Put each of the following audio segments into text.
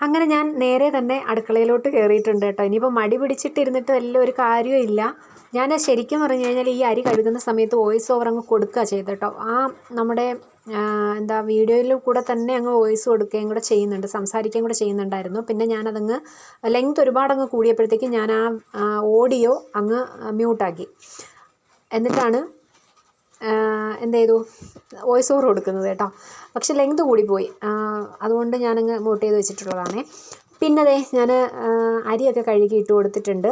അങ്ങനെ ഞാൻ നേരെ തന്നെ അടുക്കളയിലോട്ട് കയറിയിട്ടുണ്ട് കേട്ടോ. ഇനിയിപ്പോൾ മടി പിടിച്ചിട്ടിരുന്നിട്ട് ഒരു കാര്യവും ഇല്ല. ഞാൻ ശരിക്കും പറഞ്ഞു കഴിഞ്ഞാൽ ഈ അരി കഴുകുന്ന സമയത്ത് വോയിസ് ഓവർ അങ്ങ് കൊടുക്കുക ചെയ്ത് കേട്ടോ. നമ്മുടെ എന്താ വീഡിയോയിൽ കൂടെ തന്നെ അങ്ങ് വോയിസ് കൊടുക്കുകയും കൂടെ ചെയ്യുന്നുണ്ട്, സംസാരിക്കുകയും കൂടെ ചെയ്യുന്നുണ്ടായിരുന്നു. പിന്നെ ഞാനതങ്ങ് ലെങ്ത് ഒരുപാടങ്ങ് കൂടിയപ്പോഴത്തേക്കും ഞാൻ ഓഡിയോ അങ്ങ് മ്യൂട്ടാക്കി. എന്നിട്ടാണ് എന്ത് ചെയ്തു, വോയിസ് ഓവർ കൊടുക്കുന്നത് കേട്ടോ. പക്ഷെ ലെങ്ത് കൂടിപ്പോയി, അതുകൊണ്ട് ഞാനങ്ങ് മ്യൂട്ട് ചെയ്ത് വെച്ചിട്ടുള്ളതാണേ. പിന്നെ ഞാൻ അരിയൊക്കെ കഴുകി ഇട്ട് കൊടുത്തിട്ടുണ്ട്.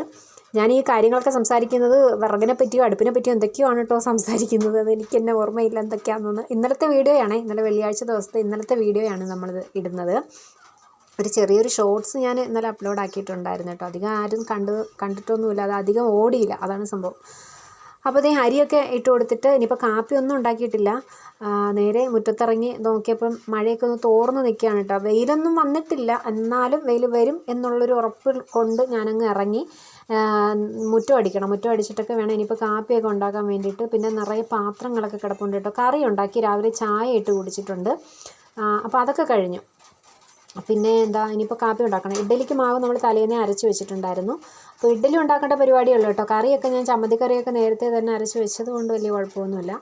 ഞാൻ ഈ കാര്യങ്ങളൊക്കെ സംസാരിക്കുന്നത് വിറകിനെ പറ്റിയോ അടുപ്പിനെ പറ്റിയോ എന്തൊക്കെയോ ആണ് കേട്ടോ സംസാരിക്കുന്നത്. അത് എനിക്ക് തന്നെ ഓർമ്മയില്ല എന്തൊക്കെയാണെന്ന്. ഇന്നലത്തെ വീഡിയോയാണേ, ഇന്നലെ വെള്ളിയാഴ്ച ദിവസത്തെ ഇന്നലത്തെ വീഡിയോയാണ് നമ്മളിത് ഇടുന്നത്. ഒരു ചെറിയൊരു ഷോർട്സ് ഞാൻ ഇന്നലെ അപ്ലോഡ് ആക്കിയിട്ടുണ്ടായിരുന്നു കേട്ടോ. അധികം ആരും കണ്ടിട്ടൊന്നുമില്ല, അത് അധികം ഓടിയില്ല, അതാണ് സംഭവം. അപ്പോൾ അരിയൊക്കെ ഇട്ട് കൊടുത്തിട്ട് ഇനിയിപ്പോൾ കാപ്പിയൊന്നും ഉണ്ടാക്കിയിട്ടില്ല. നേരെ മുറ്റത്തിറങ്ങി നോക്കിയപ്പം മഴയൊക്കെ ഒന്ന് തോർന്ന് നിൽക്കുകയാണ് കേട്ടോ. വെയിലൊന്നും വന്നിട്ടില്ല, എന്നാലും വെയിൽ വരും എന്നുള്ളൊരു ഉറപ്പ് കൊണ്ട് ഞാനങ്ങ് ഇറങ്ങി. മുറ്റം അടിക്കണം, മുറ്റം അടിച്ചിട്ടൊക്കെ വേണം ഇനിയിപ്പോൾ കാപ്പിയൊക്കെ ഉണ്ടാക്കാൻ വേണ്ടിയിട്ട്. പിന്നെ നിറയെ പാത്രങ്ങളൊക്കെ കിടപ്പുണ്ട് കേട്ടോ. കറി ഉണ്ടാക്കി, രാവിലെ ചായ ഇട്ട് കുടിച്ചിട്ടുണ്ട്. അപ്പോൾ അതൊക്കെ കഴിഞ്ഞു. പിന്നെ ഇനിയിപ്പോൾ കാപ്പി ഉണ്ടാക്കണം. ഇഡ്ഡലിക്ക് മാവ് നമ്മൾ തലേന്നേ അരച്ച് വെച്ചിട്ടുണ്ടായിരുന്നു. അപ്പോൾ ഇഡ്ഡലി ഉണ്ടാക്കേണ്ട പരിപാടിയുള്ളൂ കേട്ടോ. കറിയൊക്കെ ഞാൻ ചമ്മന്തിക്കറിയൊക്കെ നേരത്തെ തന്നെ അരച്ച് വെച്ചത് കൊണ്ട് വലിയ കുഴപ്പമൊന്നുമില്ല.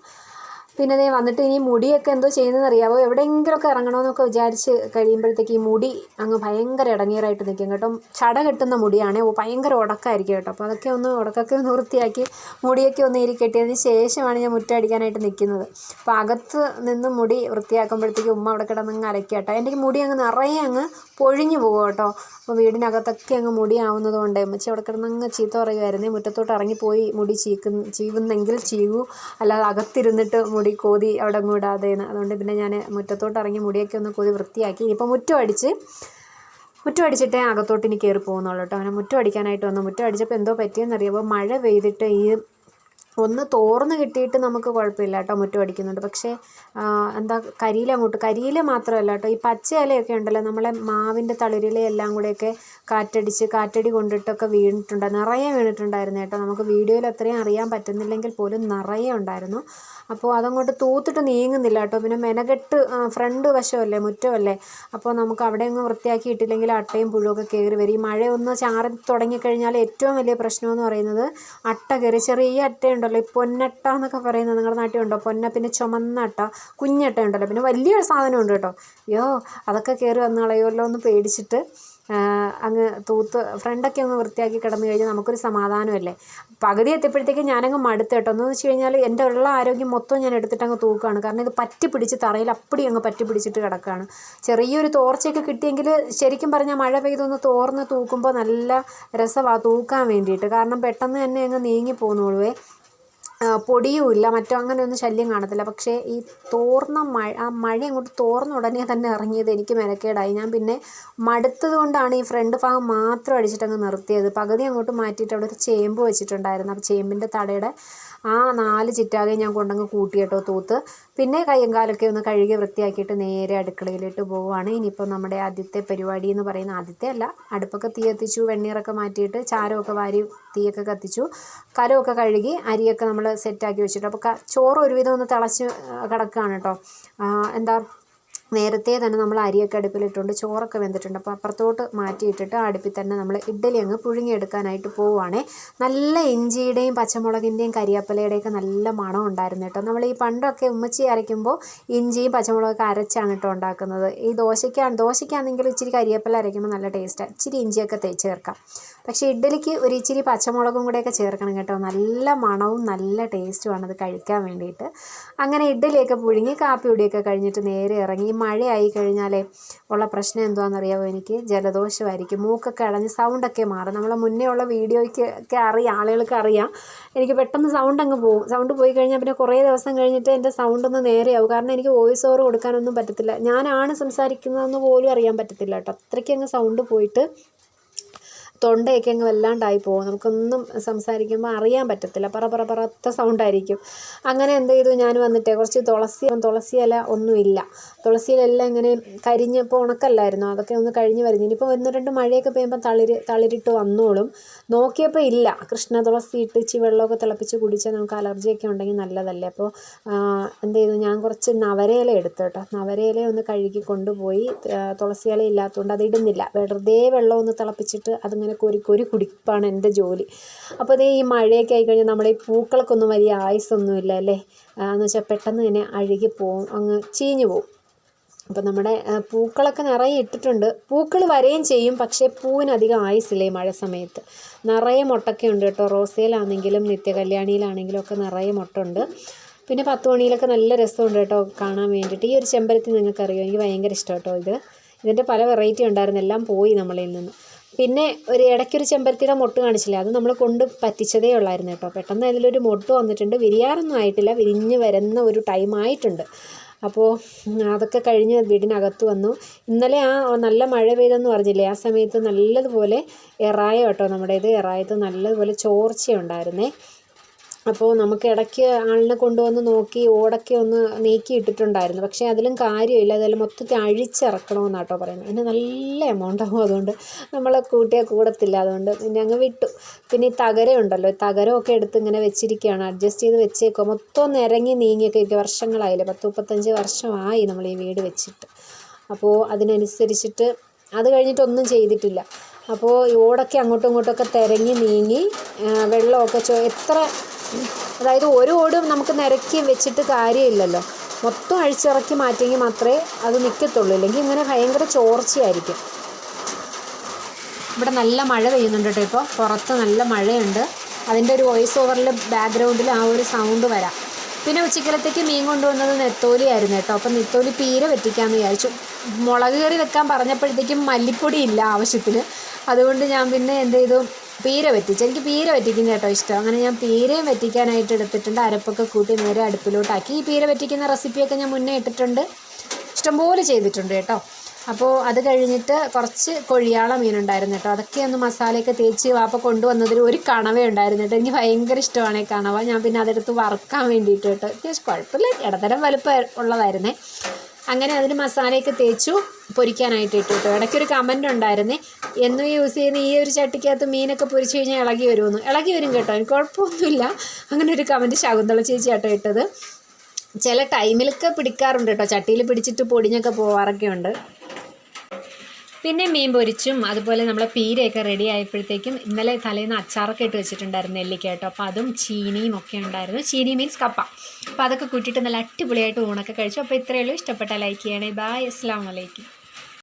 പിന്നെ വന്നിട്ട് ഇനി മുടിയൊക്കെ എന്തോ ചെയ്യുന്നതെന്ന് അറിയാമോ? എവിടെയെങ്കിലുമൊക്കെ ഇറങ്ങണമെന്നൊക്കെ വിചാരിച്ച് കഴിയുമ്പോഴത്തേക്ക് ഈ മുടി അങ്ങ് ഭയങ്കര ഇടങ്ങേറായിട്ട് നിൽക്കും കേട്ടോ. ചട കെട്ടുന്ന മുടിയാണേ, ഭയങ്കര ഉടക്കായിരിക്കും കേട്ടോ. അപ്പോൾ അതൊക്കെ ഉടക്കൊക്കെ ഒന്ന് വൃത്തിയാക്കി മുടിയൊക്കെ ഒന്ന് ഇരിക്കെട്ടിയതിന് ശേഷമാണ് ഞാൻ മുറ്റം അടിക്കാനായിട്ട് നിൽക്കുന്നത്. അപ്പോൾ അകത്ത് നിന്ന് മുടി വൃത്തിയാക്കുമ്പോഴത്തേക്ക് ഉമ്മ അവിടെ കിടന്നങ്ങ് അരയ്ക്കുക കേട്ടോ. എൻ്റെ മുടി അങ്ങ് നിറയെ അങ്ങ് പൊഴിഞ്ഞു പോകും കേട്ടോ. അപ്പോൾ വീടിനകത്തൊക്കെ അങ്ങ് മുടിയാവുന്നത് കൊണ്ട് ഉമ്മച്ചി അവിടെ കിടന്നങ്ങ് ചീത്ത പറയുമായിരുന്നേ. മുറ്റത്തോട്ട് ഇറങ്ങിപ്പോയി മുടി ചീവുന്നെങ്കിൽ ചീവൂ, അല്ലാതെ അകത്തിരുന്നിട്ട് മുടി കോതി അവിടെ അങ്ങ് ഇടാതെയെന്ന്. അതുകൊണ്ട് പിന്നെ ഞാൻ മുറ്റത്തോട്ട് ഇറങ്ങി മുടിയൊക്കെ ഒന്ന് കോതി വൃത്തിയാക്കി. ഇപ്പോൾ മുറ്റം അടിച്ചിട്ടേ അകത്തോട്ട് ഇനി കയറി പോകുന്നുള്ളൂ കേട്ടോ. അങ്ങനെ മുറ്റം അടിക്കാനായിട്ട് വന്നു. മുറ്റം അടിച്ചപ്പോൾ എന്തോ പറ്റിയെന്നറിയുമ്പോൾ മഴ പെയ്തിട്ട് ഒന്ന് തോർന്ന് കിട്ടിയിട്ട് നമുക്ക് കുഴപ്പമില്ല കേട്ടോ, മുറ്റം അടിക്കുന്നുണ്ട്. പക്ഷേ കരിയില മാത്രമല്ല കേട്ടോ, ഈ പച്ച ഇലയൊക്കെ ഉണ്ടല്ലോ, നമ്മളെ മാവിൻ്റെ തളിരിലയെല്ലാം കൂടെയൊക്കെ കാറ്റടി കൊണ്ടിട്ടൊക്കെ നിറയെ വീണിട്ടുണ്ടായിരുന്നു കേട്ടോ. നമുക്ക് വീഡിയോയിൽ അത്രയും അറിയാൻ പറ്റുന്നില്ലെങ്കിൽ പോലും നിറയെ ഉണ്ടായിരുന്നു. അപ്പോൾ അതങ്ങോട്ട് തൂത്തിട്ട് നീങ്ങുന്നില്ല കേട്ടോ. പിന്നെ മെനകെട്ട് ഫ്രണ്ട് വശമല്ലേ, മുറ്റമല്ലേ, അപ്പോൾ നമുക്ക് അവിടെ അങ്ങ് വൃത്തിയാക്കി ഇട്ടില്ലെങ്കിൽ അട്ടയും പുഴുവൊക്കെ കയറി വരും. ഈ മഴ ഒന്ന് ചാറി തുടങ്ങിക്കഴിഞ്ഞാൽ ഏറ്റവും വലിയ പ്രശ്നമെന്ന് പറയുന്നത് അട്ട കയറി. ചെറിയ അട്ടയുണ്ടല്ലോ, ഈ പൊന്നട്ട എന്നൊക്കെ പറയുന്നത് നിങ്ങളുടെ നാട്ടിൽ ഉണ്ടോ? പിന്നെ ചുമന്ന അട്ട, കുഞ്ഞട്ട ഉണ്ടല്ലോ, പിന്നെ വലിയൊരു സാധനമുണ്ട് കേട്ടോ. അതൊക്കെ കയറി വന്ന് കളയുമല്ലോ എന്ന് പേടിച്ചിട്ട് അങ്ങ് ഫ്രണ്ടൊക്കെ അങ്ങ് വൃത്തിയാക്കി കിടന്നു കഴിഞ്ഞാൽ നമുക്കൊരു സമാധാനമല്ലേ. പകുതി എത്തിയപ്പോഴത്തേക്ക് ഞാനങ്ങ് മടുത്ത് കേട്ടോ. എന്ന് വെച്ച് കഴിഞ്ഞാൽ എൻ്റെ ഉള്ള ആരോഗ്യം മൊത്തം ഞാൻ എടുത്തിട്ട് അങ്ങ് തൂക്കുകയാണ്. കാരണം ഇത് പറ്റി പിടിച്ച് തറയിൽ അപ്പടി അങ്ങ് പറ്റി പിടിച്ചിട്ട് കിടക്കുകയാണ്. ചെറിയൊരു തോർച്ചയൊക്കെ കിട്ടിയെങ്കിൽ ശരിക്കും പറഞ്ഞാൽ മഴ പെയ്തൊന്ന് തോർന്ന് തൂക്കുമ്പോൾ നല്ല രസമാണ് തൂക്കാൻ വേണ്ടിയിട്ട്. കാരണം പെട്ടെന്ന് തന്നെ അങ്ങ് നീങ്ങി പോകുന്നുള്ളൂ. പൊടിയുമില്ല, മറ്റോ അങ്ങനെയൊന്നും ശല്യം കാണത്തില്ല. പക്ഷേ ഈ മഴ അങ്ങോട്ട് തോർന്ന ഉടനെ തന്നെ ഇറങ്ങിയത് എനിക്ക് മെനക്കേടായി. ഞാൻ പിന്നെ മടുത്തത് കൊണ്ടാണ് ഈ ഫ്രണ്ട് ഭാഗം മാത്രം അടിച്ചിട്ടങ്ങ് നിർത്തിയത്. പകുതി അങ്ങോട്ട് മാറ്റിയിട്ട് അവിടെ ഒരു ചേമ്പ് വെച്ചിട്ടുണ്ടായിരുന്നു. അപ്പോൾ ചേമ്പിൻ്റെ തടയുടെ 4 ചിറ്റാകെ ഞാൻ കൊണ്ടങ്ങ് കൂട്ടി കേട്ടോ തൂത്ത്. പിന്നെ കയ്യും കാലൊക്കെ ഒന്ന് കഴുകി വൃത്തിയാക്കിയിട്ട് നേരെ അടുക്കളയിലിട്ട് പോവുകയാണ്. ഇനിയിപ്പോൾ നമ്മുടെ ആദ്യത്തെ പരിപാടി എന്ന് പറയുന്ന, ആദ്യത്തെ അല്ല, അടുപ്പൊക്കെ തീ കത്തിച്ചു, വെണ്ണീറൊക്കെ മാറ്റിയിട്ട് ചാരമൊക്കെ വാരി തീയൊക്കെ കത്തിച്ചു, കലമൊക്കെ കഴുകി അരിയൊക്കെ നമ്മൾ സെറ്റാക്കി വെച്ചിട്ട്. അപ്പോൾ ചോറ് ഒരുവിധം ഒന്ന് തിളച്ച് കിടക്കുകയാണ് കേട്ടോ. നേരത്തെ തന്നെ നമ്മൾ അരിയൊക്കെ അടുപ്പിലിട്ടുകൊണ്ട് ചോറൊക്കെ വെന്തിട്ടുണ്ട്. അപ്പോൾ അപ്പുറത്തോട്ട് മാറ്റിയിട്ടിട്ട് അടുപ്പിൽ തന്നെ നമ്മൾ ഇഡ്ഡലി അങ്ങ് പുഴുങ്ങിയെടുക്കാനായിട്ട് പോവുകയാണേ. നല്ല ഇഞ്ചിയുടെയും പച്ചമുളകിൻ്റെയും കരിവേപ്പിലയുടെയൊക്കെ നല്ല മണം ഉണ്ടായിരുന്നു കേട്ടോ. നമ്മൾ ഈ പണ്ടൊക്കെ ഉമ്മച്ചി അരയ്ക്കുമ്പോൾ ഇഞ്ചിയും പച്ചമുളകൊക്കെ അരച്ചാണ് കേട്ടോ ഉണ്ടാക്കുന്നത്. ഈ ദോശയ്ക്കാണെങ്കിൽ ഇച്ചിരി കരിവേപ്പില അരയ്ക്കുമ്പോൾ നല്ല ടേസ്റ്റാണ്, ഇച്ചിരി ഇഞ്ചിയൊക്കെ ചേർക്കാം. പക്ഷേ ഇഡ്ഡലിക്ക് ഒരു ഇച്ചിരി പച്ചമുളകും കൂടെയൊക്കെ ചേർക്കണം കേട്ടോ. നല്ല മണവും നല്ല ടേസ്റ്റുമാണ് അത് കഴിക്കാൻ വേണ്ടിയിട്ട്. അങ്ങനെ ഇഡ്ഡലിയൊക്കെ പുഴുങ്ങി കാപ്പി കുടിയൊക്കെ കഴിഞ്ഞിട്ട് നേരെ ഇറങ്ങി. മഴയായി കഴിഞ്ഞാലേ ഉള്ള പ്രശ്നം എന്താണെന്നറിയാമോ? എനിക്ക് ജലദോഷമായിരിക്കും. മൂക്കൊക്കെ അടഞ്ഞ് സൗണ്ടൊക്കെ മാറും. നമ്മളെ മുന്നേ ഉള്ള വീഡിയോയ്ക്കൊക്കെ ആളുകൾക്ക് അറിയാം, എനിക്ക് പെട്ടെന്ന് സൗണ്ട് അങ്ങ് പോകും. സൗണ്ട് പോയി കഴിഞ്ഞാൽ പിന്നെ കുറേ ദിവസം കഴിഞ്ഞിട്ട് എൻ്റെ സൗണ്ടൊന്ന് നേരെയാവും. കാരണം എനിക്ക് വോയിസ് ഓവർ കൊടുക്കാനൊന്നും പറ്റത്തില്ല. ഞാനാണ് സംസാരിക്കുന്നതെന്ന് പോലും അറിയാൻ പറ്റത്തില്ല കേട്ടോ. അത്രയ്ക്ക് അങ്ങ് സൗണ്ട് പോയിട്ട് തൊണ്ടയൊക്കെ അങ്ങ് വല്ലാണ്ടായി പോകും. നമുക്കൊന്നും സംസാരിക്കുമ്പോൾ അറിയാൻ പറ്റത്തില്ല, പറത്ത സൗണ്ടായിരിക്കും. അങ്ങനെ എന്ത് ചെയ്തു, ഞാൻ വന്നിട്ട് കുറച്ച് തുളസി ഇല ഒന്നുമില്ല, തുളസിയിലെല്ലാം ഇങ്ങനെ കരിഞ്ഞപ്പോൾ ഉണക്കല്ലായിരുന്നു, അതൊക്കെ ഒന്ന് കഴിഞ്ഞ് വരുന്നു. ഇനിയിപ്പോൾ 1-2 മഴയൊക്കെ പെയ്യുമ്പോൾ തളിരിട്ട് വന്നോളും. നോക്കിയപ്പോൾ ഇല്ല. കൃഷ്ണ തുളസി ഇട്ട് ഇച്ചിരി വെള്ളമൊക്കെ തിളപ്പിച്ച് കുടിച്ചാൽ നമുക്ക് അലർജിയൊക്കെ ഉണ്ടെങ്കിൽ നല്ലതല്ലേ. അപ്പോൾ എന്ത് ചെയ്തു, ഞാൻ കുറച്ച് നവരയില എടുത്തു കേട്ടോ. നവരയില ഒന്ന് കഴുകി കൊണ്ടുപോയി, തുളസി ഇല ഇല്ലാത്തതുകൊണ്ട് അത് ഇടുന്നില്ല, വെറുതെ വെള്ളം ഒന്ന് തിളപ്പിച്ചിട്ട് അതിങ്ങനെ കോരി കുടിപ്പാണ് എൻ്റെ ജോലി. അപ്പോൾ അതേ ഈ മഴയൊക്കെ ആയിക്കഴിഞ്ഞാൽ നമ്മുടെ ഈ പൂക്കൾക്കൊന്നും വലിയ ആയുസ്സൊന്നുമില്ല അല്ലേ, എന്ന് വെച്ചാൽ പെട്ടെന്ന് തന്നെ അഴുകിപ്പോവും, അങ്ങ് ചീഞ്ഞു പോവും. അപ്പോൾ നമ്മുടെ പൂക്കളൊക്കെ നിറയെ ഇട്ടിട്ടുണ്ട്, പൂക്കൾ വരെയും ചെയ്യും, പക്ഷേ പൂവിനധികം ആയുസ്സില്ല ഈ മഴ സമയത്ത്. നിറയെ മുട്ടൊക്കെ ഉണ്ട് കേട്ടോ, റോസയിലാണെങ്കിലും നിത്യകല്യാണിയിലാണെങ്കിലും ഒക്കെ നിറയെ മുട്ടുണ്ട്. പിന്നെ 10 മണിയിലൊക്കെ നല്ല രസമുണ്ട് കേട്ടോ കാണാൻ വേണ്ടിയിട്ട്. ഈ ഒരു ചെമ്പരത്തി നിങ്ങൾക്കറിയോ, എനിക്ക് ഭയങ്കര ഇഷ്ടം കേട്ടോ ഇതിൻ്റെ പല വെറൈറ്റി ഉണ്ടായിരുന്നു, എല്ലാം പോയി നമ്മളിൽ നിന്ന്. പിന്നെ ഇടയ്ക്കൊരു ചെമ്പരത്തിയുടെ മൊട്ട് കാണിച്ചില്ലേ, അത് നമ്മൾ കൊണ്ട് പറ്റിച്ചതേ ഉള്ളായിരുന്നു കേട്ടോ. പെട്ടെന്ന് അതിലൊരു മൊട്ട് വന്നിട്ടുണ്ട്, വിരിയാറൊന്നും ആയിട്ടില്ല, വിരിഞ്ഞ് വരുന്ന ഒരു ടൈം ആയിട്ടുണ്ട്. അപ്പോൾ അതൊക്കെ കഴിഞ്ഞ് വീടിനകത്ത് വന്നു. ഇന്നലെ നല്ല മഴ പെയ്തെന്ന് പറഞ്ഞില്ലേ, ആ സമയത്ത് നല്ലതുപോലെ എറായ കേട്ടോ, നമ്മുടേത് എറായത്ത് നല്ലതുപോലെ ചോർച്ചയുണ്ടായിരുന്നേ. അപ്പോൾ നമുക്ക് ഇടയ്ക്ക് ആളിനെ കൊണ്ടുവന്ന് നോക്കി ഓടൊക്കെ ഒന്ന് നീക്കി ഇട്ടിട്ടുണ്ടായിരുന്നു, പക്ഷേ അതിലും കാര്യമില്ല, അതെല്ലാം മൊത്തത്തിൽ അഴിച്ചിറക്കണമെന്നാട്ടോ പറയുന്നത്. അതിന് നല്ല എമൗണ്ട് ആകും, അതുകൊണ്ട് നമ്മളെ കൂട്ടിയാൽ കൂടത്തില്ല, അതുകൊണ്ട് പിന്നെ അങ്ങ് വിട്ടു. പിന്നെ ഈ തകരമുണ്ടല്ലോ, തകരമൊക്കെ എടുത്ത് ഇങ്ങനെ വെച്ചിരിക്കുകയാണ്, അഡ്ജസ്റ്റ് ചെയ്ത് വെച്ചേക്കുക. മൊത്തം ഒന്ന് ഇറങ്ങി നീങ്ങിയൊക്കെ ഇരിക്കുക, വർഷങ്ങളായില്ലേ, 10-35 വർഷമായി നമ്മൾ ഈ വീട് വെച്ചിട്ട്. അപ്പോൾ അതിനനുസരിച്ചിട്ട് അത് കഴിഞ്ഞിട്ടൊന്നും ചെയ്തിട്ടില്ല. അപ്പോൾ ഈ ഓടൊക്കെ അങ്ങോട്ടും ഇങ്ങോട്ടൊക്കെ തിരങ്ങി നീങ്ങി, വെള്ളമൊക്കെ അതായത് ഒരു ഓടും നമുക്ക് നിരക്കി വെച്ചിട്ട് കാര്യമില്ലല്ലോ, മൊത്തം അഴിച്ചിറക്കി മാറ്റിയെങ്കിൽ മാത്രമേ അത് നിൽക്കത്തുള്ളൂ, ഇല്ലെങ്കിൽ ഇങ്ങനെ ഭയങ്കര ചോർച്ചയായിരിക്കും. ഇവിടെ നല്ല മഴ പെയ്യുന്നുണ്ട് കേട്ടോ, ഇപ്പോൾ പുറത്ത് നല്ല മഴയുണ്ട്, അതിൻ്റെ ഒരു വോയിസ് ഓവറിൽ ബാക്ക്ഗ്രൗണ്ടിൽ ആ ഒരു സൗണ്ട് വരാം. പിന്നെ ഉച്ചക്കലത്തേക്ക് മീൻ കൊണ്ടുവന്നത് നെത്തോലി ആയിരുന്നു കേട്ടോ. അപ്പം നെത്തോലി പീര വറ്റിക്കാമെന്ന് വിചാരിച്ചു. മുളക് കറി വെക്കാൻ പറഞ്ഞപ്പോഴത്തേക്കും മല്ലിപ്പൊടി ഇല്ല ആവശ്യത്തിന്, അതുകൊണ്ട് ഞാൻ പിന്നെ എന്ത് ചെയ്തു, പീര വറ്റിച്ചു. എനിക്ക് പീര വറ്റിക്കുന്ന കേട്ടോ ഇഷ്ടം. അങ്ങനെ ഞാൻ പീരയും വറ്റിക്കാനായിട്ട് എടുത്തിട്ടുണ്ട്, അരപ്പൊക്കെ കൂട്ടി നേരെ അടുപ്പിലോട്ടാക്കി. ഈ പീര വറ്റിക്കുന്ന റെസിപ്പിയൊക്കെ ഞാൻ മുന്നേ ഇട്ടിട്ടുണ്ട്, ഇഷ്ടംപോലെ ചെയ്തിട്ടുണ്ട് കേട്ടോ. അപ്പോൾ അത് കഴിഞ്ഞിട്ട് കുറച്ച് കൊഴിയാള മീനുണ്ടായിരുന്നു കേട്ടോ, അതൊക്കെ ഒന്ന് മസാലയൊക്കെ തേച്ച് വാപ്പ കൊണ്ടുവന്നതിൽ ഒരു കണവ ഉണ്ടായിരുന്നു കേട്ടോ. എനിക്ക് ഭയങ്കര ഇഷ്ടമാണ് ഈ കണവ. ഞാൻ പിന്നെ അതെടുത്ത് വറുക്കാൻ വേണ്ടിയിട്ട് കേട്ടോ, അത്യാവശ്യം കുഴപ്പമില്ല, ഇടതരം വലുപ്പം ഉള്ളതായിരുന്നേ. അങ്ങനെ അതിന് മസാലയൊക്കെ തേച്ചു പൊരിക്കാനായിട്ട് ഇട്ടു കേട്ടോ. ഇടയ്ക്കൊരു കമൻ്റ് ഉണ്ടായിരുന്നേ, എന്നും യൂസ് ചെയ്യുന്ന ഈ ഒരു ചട്ടിക്കകത്ത് മീനൊക്കെ പൊരിച്ച് കഴിഞ്ഞാൽ ഇളകി വരുമെന്ന്. ഇളകി വരും കേട്ടോ, എനിക്ക് കുഴപ്പമൊന്നുമില്ല. അങ്ങനെ ഒരു കമൻറ്റ് ശകുന്തള ചേച്ചി കേട്ടോ ഇട്ടത്. ചില ടൈമിലൊക്കെ പിടിക്കാറുണ്ട് കേട്ടോ, ചട്ടിയിൽ പിടിച്ചിട്ട് പൊടിഞ്ഞൊക്കെ പോവാറൊക്കെ ഉണ്ട്. പിന്നെ മീൻ പൊരിച്ചും അതുപോലെ നമ്മളെ പീരയൊക്കെ റെഡി ആയപ്പോഴത്തേക്കും ഇന്നലെ തലേന്ന് അച്ചാറൊക്കെ ഇട്ട് വെച്ചിട്ടുണ്ടായിരുന്നു, നെല്ലിക്ക കേട്ടോ. അപ്പോൾ അതും ചീനിയും ഒക്കെ ഉണ്ടായിരുന്നു, ചീനി മീൻസ് കപ്പ. അപ്പോൾ അതൊക്കെ കൂട്ടിയിട്ട് നല്ല അടിപൊളിയായിട്ട് ഊണൊക്കെ കഴിച്ചു. അപ്പോൾ ഇത്രയേ ഉള്ളൂ, ഇഷ്ടപ്പെട്ടാൽ ലൈക്ക് ചെയ്യണേ. ബായ്, അസ്സലാമു അലൈക്കും.